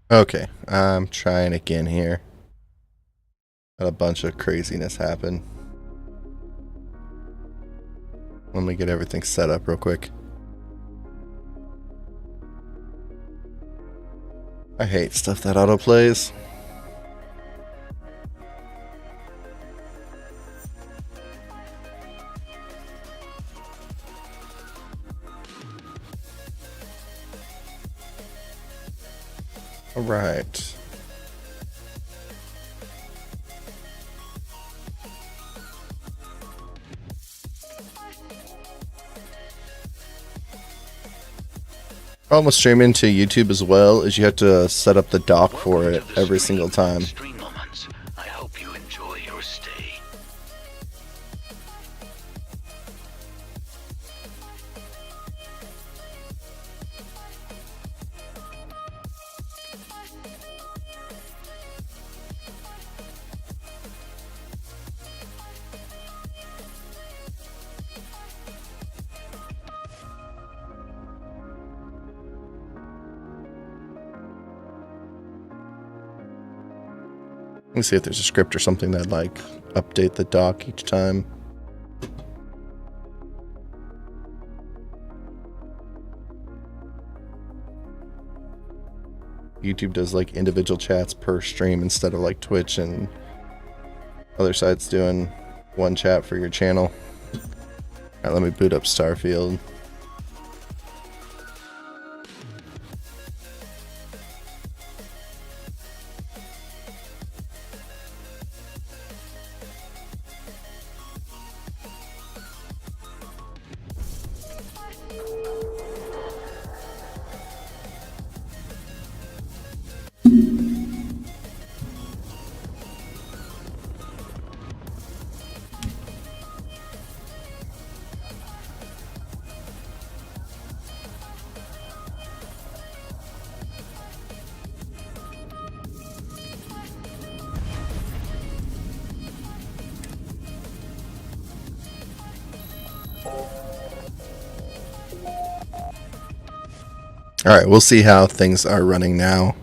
Okay, I'm trying again here. Had a bunch of craziness happen. Let me get everything set up real quick. I hate stuff that autoplays. All right. Problem with streaming to YouTube as well is you have to set up the dock for it every single time. I hope you enjoy your stay. Let me see if there's a script or something that like update the dock each time. YouTube does like individual chats per stream instead of like Twitch and other sites doing one chat for your channel. Alright, let me boot up Starfield. Alright, we'll see how things are running now.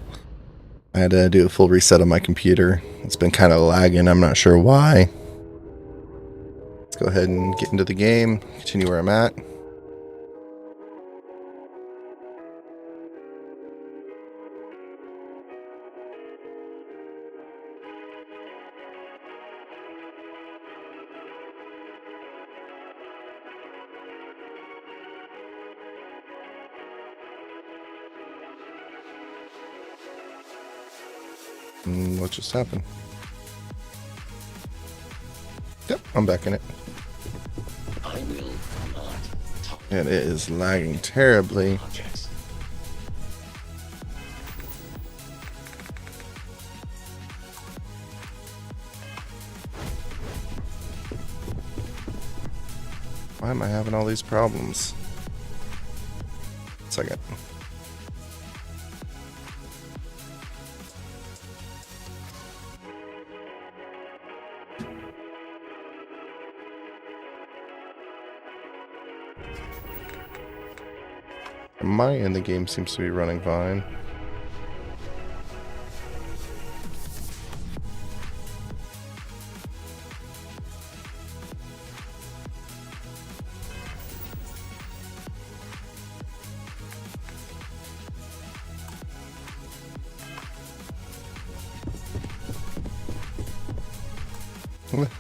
I had to do a full reset on my computer. It's been kind of lagging, I'm not sure why. Let's go ahead and get into the game, continue where I'm at. What just happened? Yep, I'm back in it. I will not talk. And it is lagging terribly. Objects. Why am I having all these problems? 1 second. On my end, the game seems to be running fine.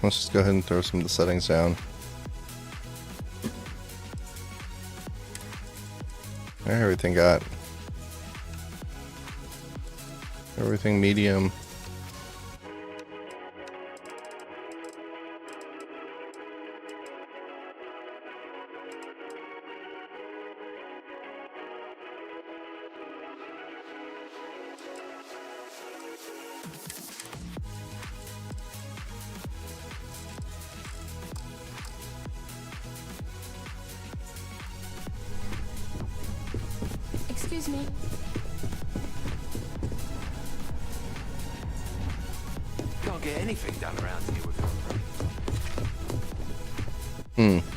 Let's just go ahead and throw some of the settings down. Everything got everything medium. Excuse me. Can't get anything done around here with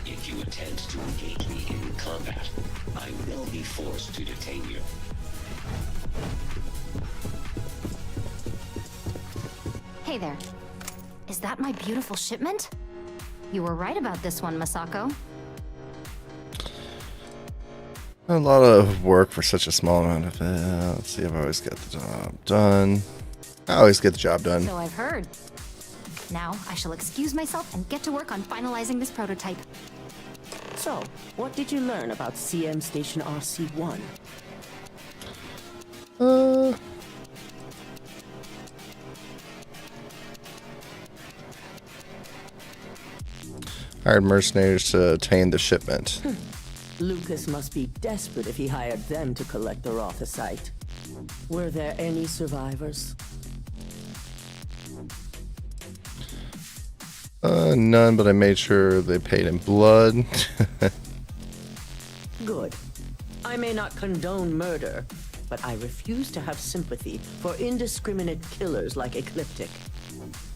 If you attempt to engage me in combat, I will be forced to detain you. Hey there. Is that my beautiful shipment? You were right about this one, Masako. A lot of work for such a small amount of it. Let's see if I always get the job done. I always get the job done. So I've heard. Now, I shall excuse myself and get to work on finalizing this prototype. So, what did you learn about CM Station RC-1? Hired mercenaries to obtain the shipment. Lucas must be desperate if he hired them to collect the Rothicite. Were there any survivors? None, but I made sure they paid in blood. Good. I may not condone murder, but I refuse to have sympathy for indiscriminate killers like Ecliptic,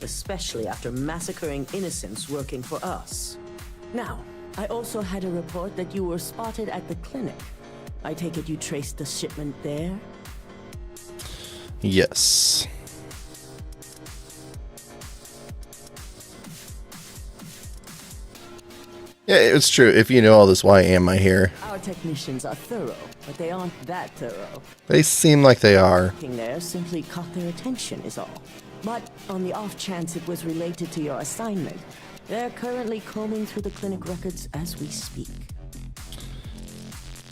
especially after massacring innocents working for us. Now, I also had a report that you were spotted at the clinic. I take it you traced the shipment there? Yes. Yeah, it's true. If you know all this, why am I here? Our technicians are thorough, but they aren't that thorough. They seem like they are. Working there simply caught their attention is all. But on the off chance it was related to your assignment, they're currently combing through the clinic records as we speak.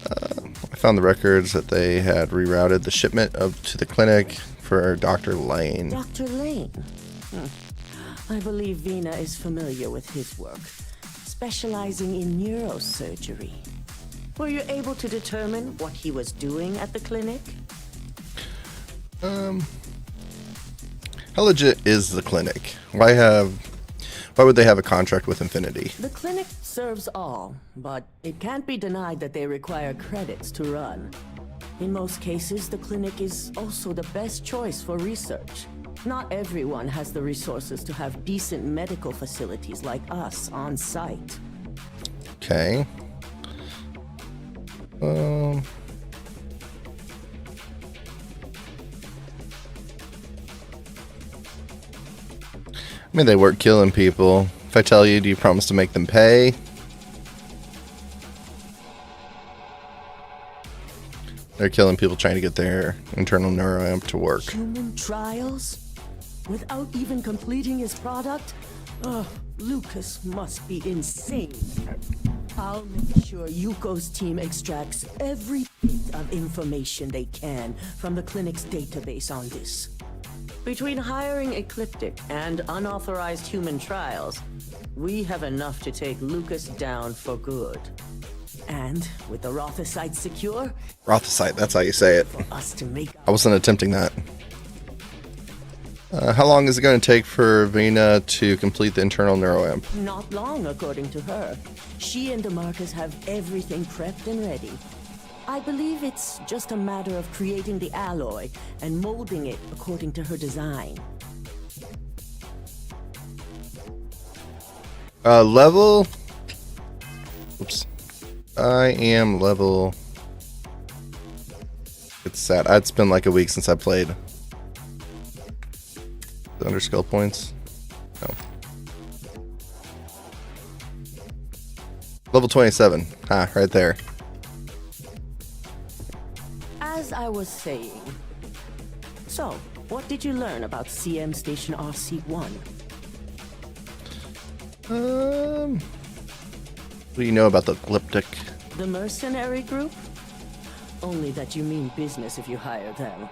I found the records that they had rerouted the shipment to the clinic for Dr. Lane. Dr. Lane? I believe Vina is familiar with his work, specializing in neurosurgery. Were you able to determine what he was doing at the clinic? How legit is the clinic? Why would they have a contract with Infinity? The clinic serves all, but it can't be denied that they require credits to run. In most cases, the clinic is also the best choice for research. Not everyone has the resources to have decent medical facilities like us on site. Okay. I mean, they weren't killing people. If I tell you, do you promise to make them pay? They're killing people trying to get their internal neuroamp to work. Human trials? Without even completing his product? Oh, Lucas must be insane. I'll make sure Yuko's team extracts every bit of information they can from the clinic's database on this. Between hiring Ecliptic and unauthorized human trials, we have enough to take Lucas down for good. And with the Rothicite secure, Rothicite, that's how you say it. for us to make I wasn't attempting that. How long is it going to take for Vina to complete the internal neuroamp? not long, according to her. She and DeMarcus have everything prepped and ready. I believe it's just a matter of creating the alloy and molding it according to her design. Level? Oops. I am level... It's sad. It's been like a week since I played. Under skill points? No. Level 27. Ah, right there. As I was saying. So, what did you learn about CM Station RC-1? What do you know about the Ecliptic? The mercenary group? Only that you mean business if you hire them.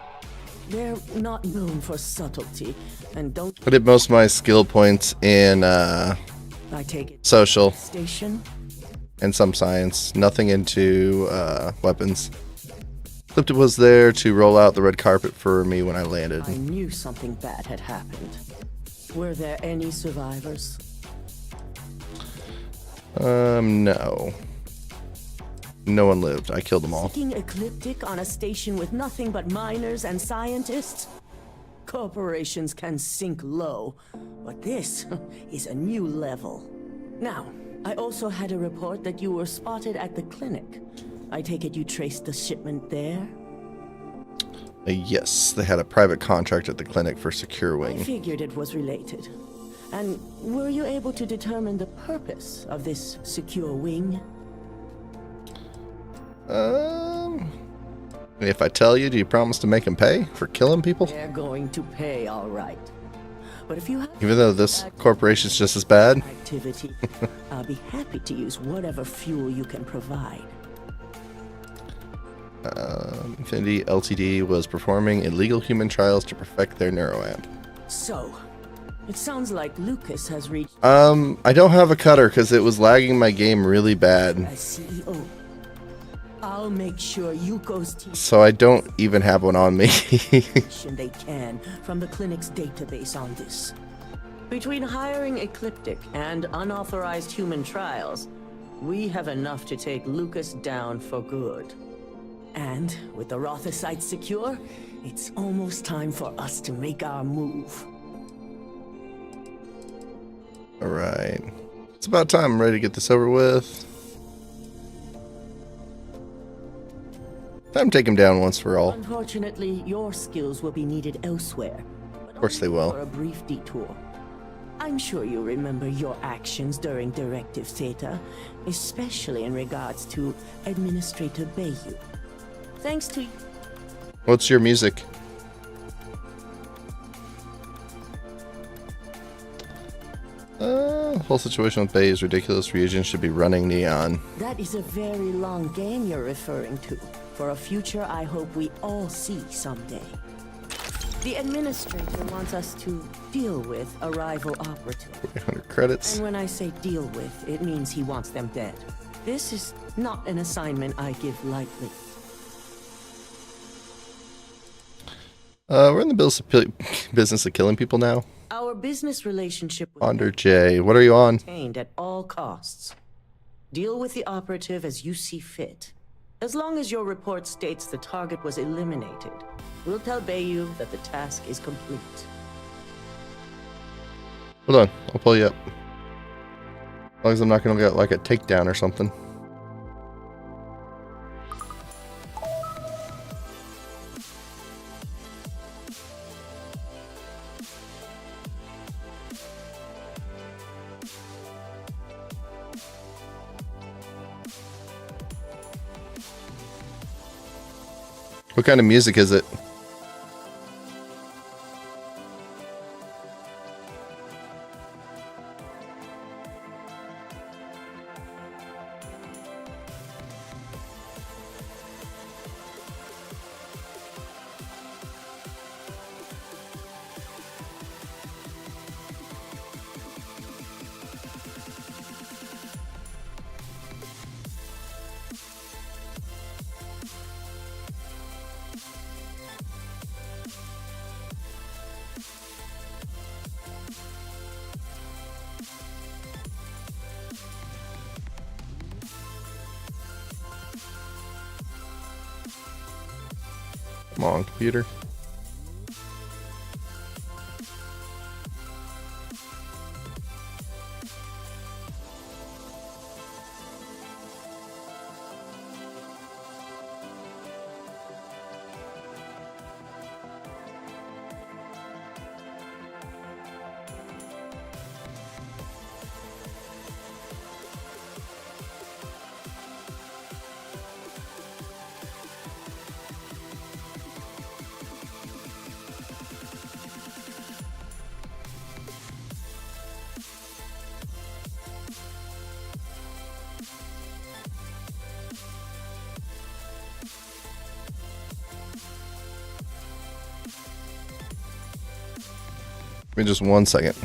They're not known for subtlety, and don't... I did most of my skill points in I take it... social Station? and some science. Nothing into weapons. Ecliptic was there to roll out the red carpet for me when I landed. I knew something bad had happened. Were there any survivors? No. No one lived. I killed them all. Seeking Ecliptic on a station with nothing but miners and scientists? Corporations can sink low, but this is a new level. Now, I also had a report that you were spotted at the clinic. I take it you traced the shipment there? Yes, they had a private contract at the clinic for secure I wing. figured it was related. And were you able to determine the purpose of this secure wing? If I tell you, do you promise to make him pay for killing people? They're going to pay, all right. But if you have Even though this corporation's just as bad? activity, I'll be happy to use whatever fuel you can provide. Infinity Ltd. was performing illegal human trials to perfect their neuroamp. So, it sounds like Lucas has reached I don't have a cutter because it was lagging my game really bad. as CEO. I'll make sure Yuko's team So I don't even have one on me. they can from the clinic's database on this. Between hiring Ecliptic and unauthorized human trials, we have enough to take Lucas down for good. And with the Rotha site secure, it's almost time for us to make our move. Alright. It's about time. I'm ready to get this over with. Time to take him down once for all. Unfortunately, your skills will be needed elsewhere. Of course they will. For a brief detour. I'm sure you remember your actions during Directive Theta, especially in regards to Administrator Bayou. Thanks to What's your music? Whole situation with Bay is ridiculous. Reagents should be running neon. that is a very long game you're referring to, for a future I hope we all see someday. The Administrator wants us to deal with a rival operative. 800 credits. And when I say deal with, it means he wants them dead. This is not an assignment I give lightly. We're in the business of killing people now. Our business relationship with Under J. What are you on? maintained at all costs. Deal with the operative as you see fit. As long as your report states the target was eliminated, we'll tell Bayou that the task is complete. Hold on. I'll pull you up. As long as I'm not going to get like a takedown or something. What kind of music is it? Come on, computer. Give me just 1 second.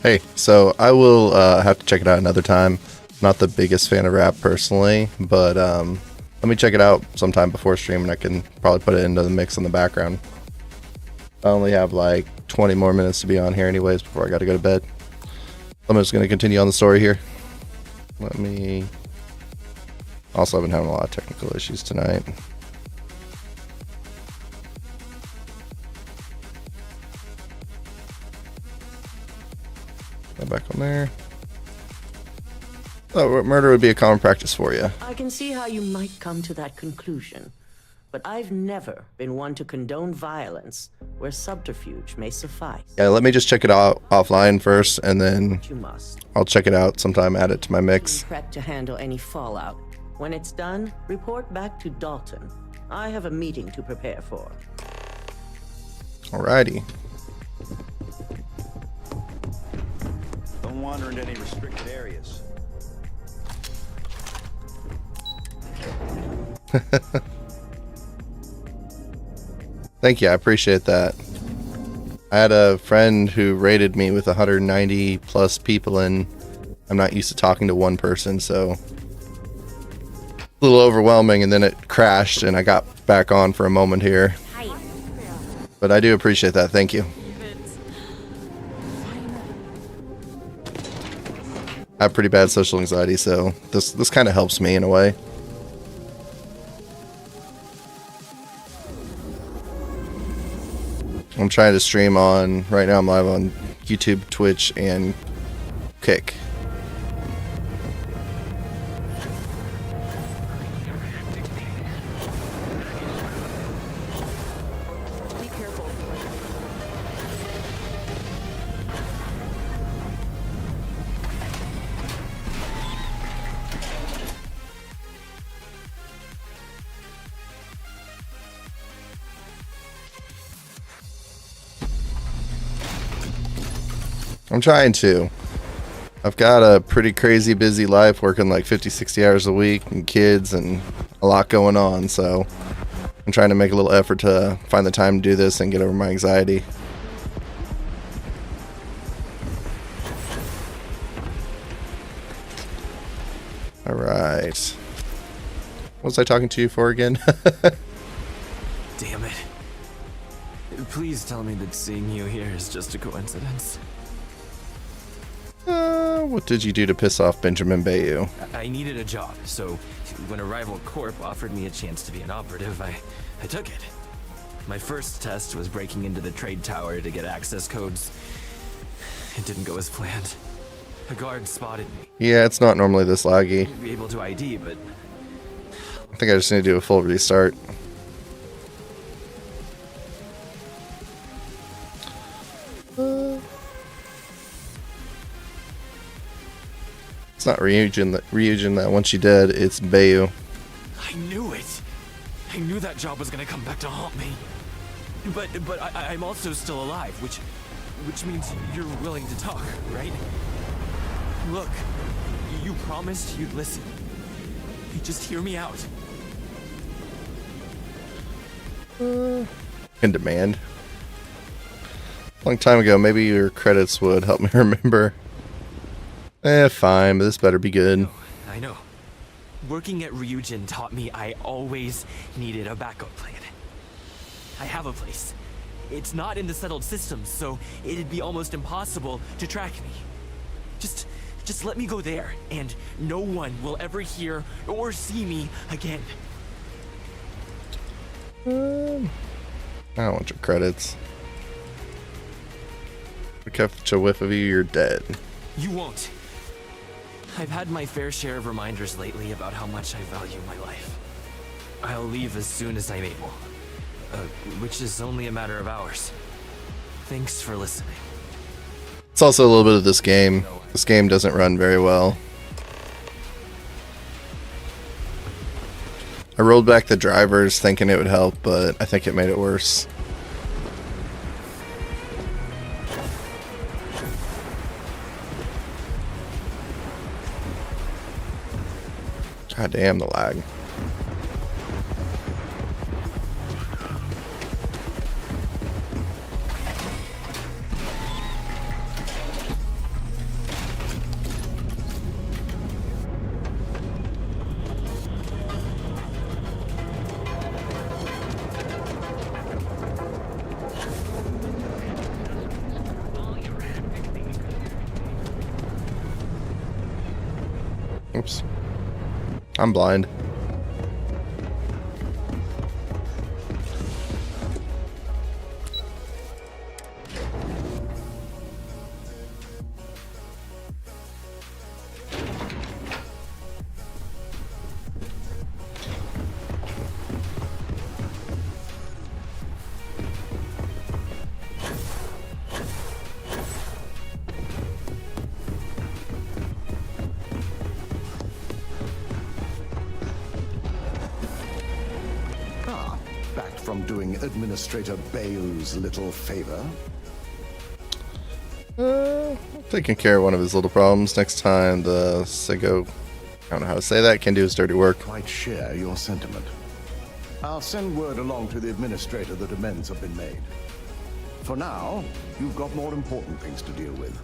Hey, so I will have to check it out another time. Not the biggest fan of rap personally, but let me check it out sometime before stream and I can probably put it into the mix in the background. I only have like 20 more minutes to be on here anyways before I gotta go to bed. I'm just gonna continue on the story here. Let me... Also, I've been having a lot of technical issues tonight. Go back on there. Oh, murder would be a common practice for you. I can see how you might come to that conclusion, but I've never been one to condone violence where subterfuge may suffice. Yeah, let me just check it out offline first, and then You must. I'll check it out sometime, add it to my mix. Prep to handle any fallout. When it's done, report back to Dalton. I have a meeting to prepare for. Alrighty. Don't wander into any restricted areas. Thank you, I appreciate that. I had a friend who raided me with 190 plus people, and I'm not used to talking to one person, so a little overwhelming, and then it crashed and I got back on for a moment here. But I do appreciate that, thank you. I have pretty bad social anxiety, so this kind of helps me in a way. I'm trying to stream on, right now I'm live on YouTube, Twitch, and Kick. Be careful. I'm trying to. I've got a pretty crazy busy life, working like 50, 60 hours a week, and kids, and a lot going on, so I'm trying to make a little effort to find the time to do this and get over my anxiety. Alright. What was I talking to you for again? Damn it. Please tell me that seeing you here is just a coincidence. What did you do to piss off Benjamin Bayou? I needed a job, so when a rival corp offered me a chance to be an operative, I took it. My first test was breaking into the trade tower to get access codes. It didn't go as planned. A guard spotted me. Yeah, it's not normally this laggy. Be able to ID, but I think I just need to do a full restart. It's not Ryujin that once you dead, it's Bayou. I knew it. I knew that job was gonna come back to haunt me. But I'm also still alive, which means you're willing to talk, right? Look, you promised you'd listen. You just hear me out. In demand. Long time ago, maybe your credits would help me remember. Fine, but this better be good. I know. Working at Ryujin taught me I always needed a backup plan. I have a place. It's not in the settled systems, so it'd be almost impossible to track me. Just let me go there, and no one will ever hear or see me again. I don't want your credits. If I catch a whiff of you, you're dead. You won't. I've had my fair share of reminders lately about how much I value my life. I'll leave as soon as I'm able. Which is only a matter of hours. Thanks for listening. It's also a little bit of this game. This game doesn't run very well. I rolled back the drivers thinking it would help, but I think it made it worse. God damn the lag. Oops. I'm blind. Back from doing Administrator Bayou's little favor. Taking care of one of his little problems. Next time the Sego, I don't know how to say that, can do his dirty work. Quite share your sentiment. I'll send word along to the Administrator that amends have been made. For now, you've got more important things to deal with.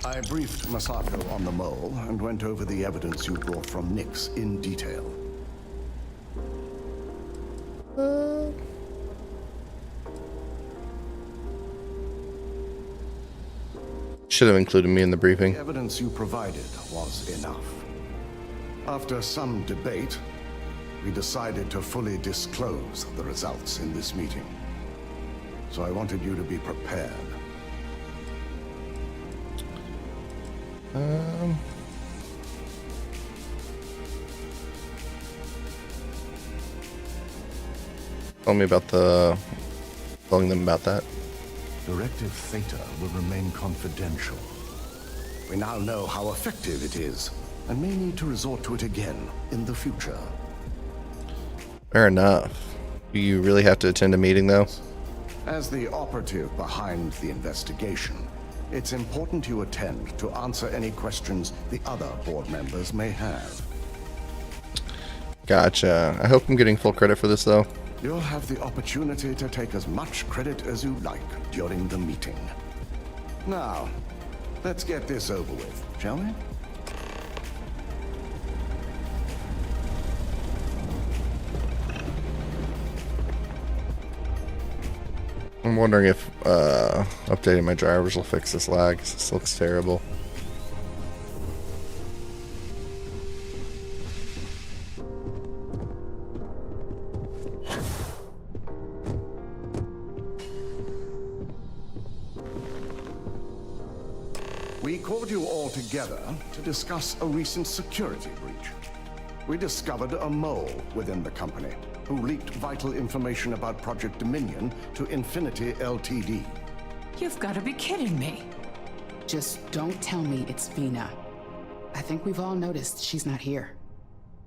I briefed Masako on the mole and went over the evidence you brought from Nyx in detail. Should have included me in the briefing. The evidence you provided was enough. After some debate, we decided to fully disclose the results in this meeting. So I wanted you to be prepared. Telling them about that. Directive Theta will remain confidential. We now know how effective it is, and may need to resort to it again in the future. Fair enough. Do you really have to attend a meeting, though? As the operative behind the investigation, it's important you attend to answer any questions the other board members may have. Gotcha. I hope I'm getting full credit for this, though. You'll have the opportunity to take as much credit as you like during the meeting. Now, let's get this over with, shall we? I'm wondering if updating my drivers will fix this lag. This looks terrible. We called you all together to discuss a recent security breach. We discovered a mole within the company who leaked vital information about Project Dominion to Infinity Ltd. You've got to be kidding me. Just don't tell me it's Vina. I think we've all noticed she's not here.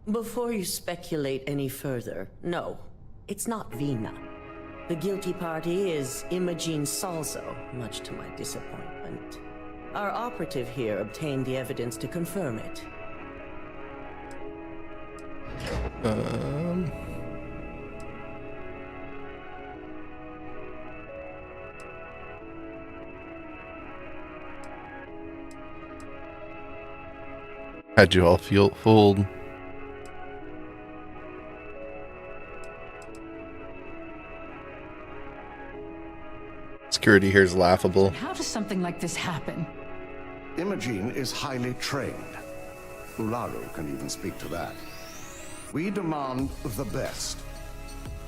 Before you speculate any further, no, it's not Vina. The guilty party is Imogene Salzo, much to my disappointment. Our operative here obtained the evidence to confirm it. Had you all feel fooled? Security here is laughable. How does something like this happen? Imogene is highly trained. Ularu can even speak to that. We demand the best.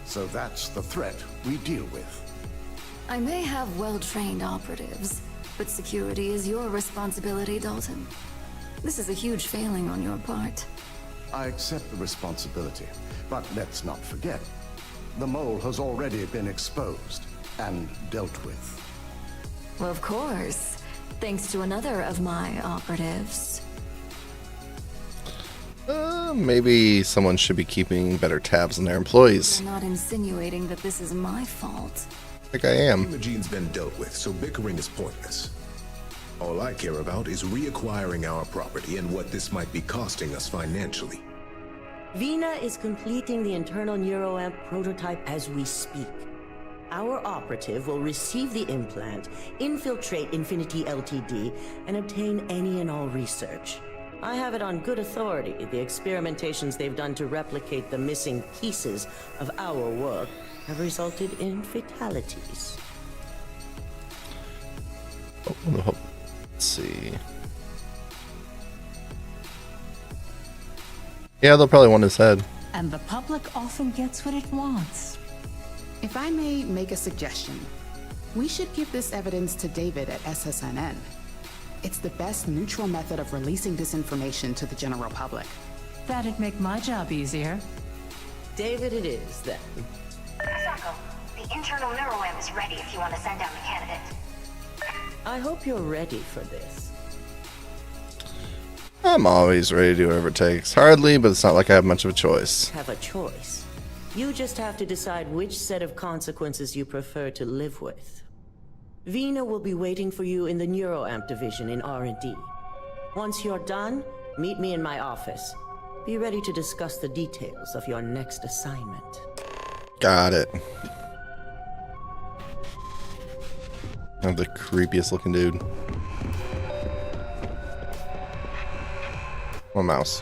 So that's the threat we deal with. I may have well-trained operatives, but security is your responsibility, Dalton. This is a huge failing on your part. I accept the responsibility, but let's not forget, the mole has already been exposed and dealt with. Well, of course. Thanks to another of my operatives. Maybe someone should be keeping better tabs on their employees. You're not insinuating that this is my fault. Like I am. Imogene's been dealt with, so bickering is pointless. All I care about is reacquiring our property and what this might be costing us financially. Vina is completing the internal neuroamp prototype as we speak. Our operative will receive the implant, infiltrate Infinity Ltd, and obtain any and all research. I have it on good authority the experimentations they've done to replicate the missing pieces of our work have resulted in fatalities. Oh, let's see. Yeah, they'll probably want his head. And the public often gets what it wants. If I may make a suggestion, we should give this evidence to David at SSNN. It's the best neutral method of releasing this information to the general public. That'd make my job easier. David it is, then. Masako, the internal NeuroM is ready if you want to send down the candidate. I hope you're ready for this. I'm always ready to do whatever it takes. Hardly, but it's not like I have much of a choice. Have a choice. You just have to decide which set of consequences you prefer to live with. Vina will be waiting for you in the NeuroAmp division in R&D. Once you're done, meet me in my office. Be ready to discuss the details of your next assignment. Got it. I'm the creepiest looking dude. My mouse.